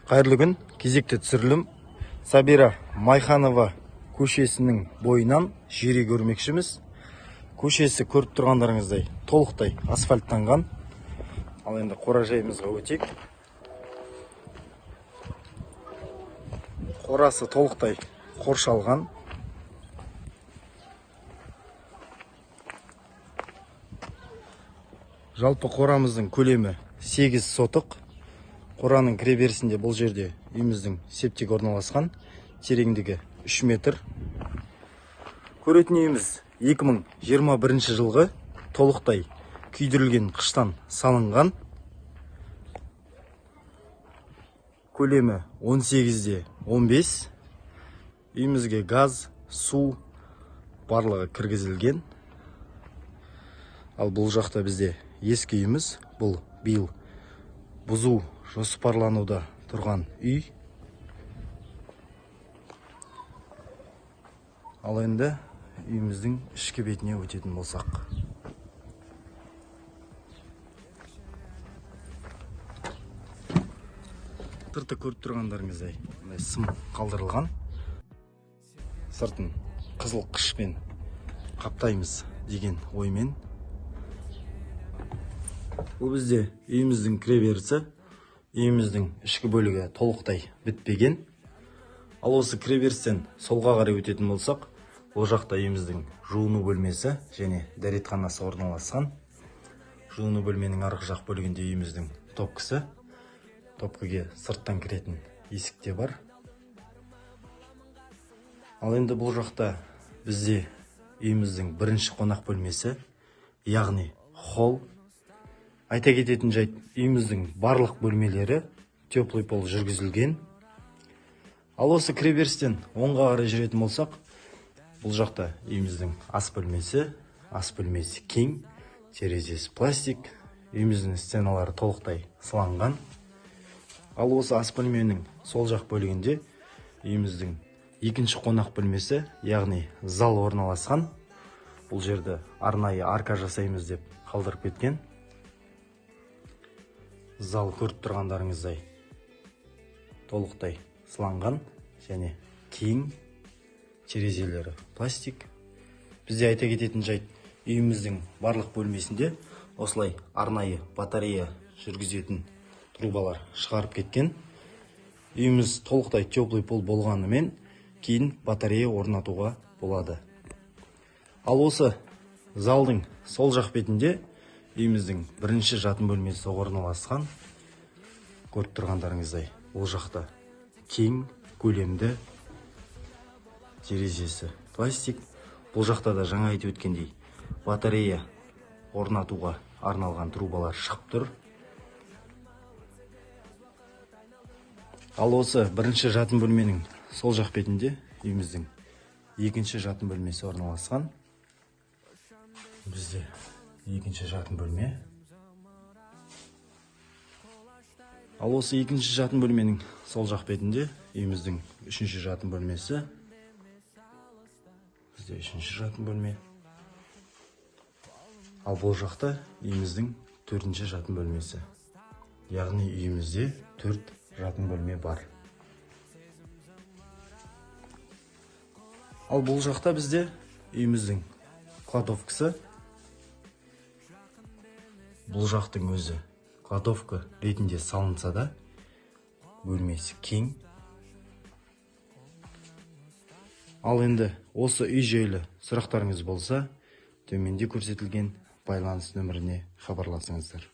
Қайырлы күн, кезекті түсірілім. Сабира Майханова көшесінің бойынан жері көрмекшіміз. Көшесі көріп тұрғандарыңыздай толықтай асфальттанған. Ал енді қоражайымызға өтейік. Қорасы толықтай қоршалған. Жалпы қорамыздың көлемі 8 сотық. Қораның кіреберісінде бұл жерде үйіміздің септик орналасқан. Тереңдігі 3 метр. Көретін үйіміз 2021 жылғы толықтай күйдірілген қыштан салынған. Көлемі 18-де 15. Үйімізге газ, су барлығы кіргізілген. Ал бұл жақта бізде ескі үйіміз. Бұл биыл бұзу жоспарлануда тұрған үй. Ал енді үйіміздің ішкі бетіне өтетін болсақ. Сырты көріп тұрғандарыңыздай сым қалдырылған. Сыртын қызыл қышпен қаптаймыз деген оймен. Бұл бізде үйіміздің кіреберісі. Үйіміздің ішкі бөлігі толықтай бітпеген. Ал осы кіреберістен солға қарай өтетін болсақ, ол жақта үйіміздің жуыну бөлмесі және дәретханасы орналасқан. Жуыну бөлменің арғы жақ бөлігінде үйіміздің топкісі. Топкіге сырттан кіретін есік те бар. Ал енді бұл жақта бізде үйіміздің бірінші қонақ бөлмесі, яғни холл. Айта кететін жайт, үйіміздің барлық бөлмелері теплый пол жүргізілген. Ал осы кіреберістен оңға қарай жүретін болсақ, бұл жақта үйіміздің ас бөлмесі кең, терезесі пластик, үйіміздің стеналары толықтай сыланған. Ал осы ас бөлменің сол жақ бөлігінде үйіміздің екінші қонақ бөлмесі, яғни зал орналасқан. Бұл жерді арнайы арка жасаймыз деп қалдырып кеткен. Зал көріп тұрғандарыңыздай толықтай сыланған және кең, терезелері пластик. Бізде айта кететін жайт, үйіміздің барлық бөлмесінде осылай арнайы батарея жүргізетін трубалар шығарып кеткен. Үйіміз толықтай теплый пол болғанымен кейін батарея орнатуға болады. Ал осы залдың сол жақ бетінде үйіміздің бірінші жатын бөлмесі орналасқан. Көріп тұрғандарыңыздай, бұл жақта кең, көлемді, терезесі пластик. Бұл жақта да жаңа айтып өткендей батарея орнатуға арналған трубалар шығып тұр. Ал осы бірінші жатын бөлменің сол жақ бетінде үйіміздің екінші жатын бөлмесі орналасқан. Бізде екінші жатын бөлме. Ал осы екінші жатын бөлменің сол жақ бетінде үйіміздің үшінші жатын бөлмесі. Бізде үшінші жатын бөлме. Ал бұл жақта үйіміздің төртінші жатын бөлмесі. Яғни үйімізде 4 жатын бөлме бар. Ал бұл жақта бізде үйіміздің кладовкасы. Бұл жақтың өзі кладовка ретінде салынса да, бөлмесі кең. Ал енді осы үй жайлы сұрақтарыңыз болса, төменде көрсетілген байланыс нөміріне хабарласыңыздар.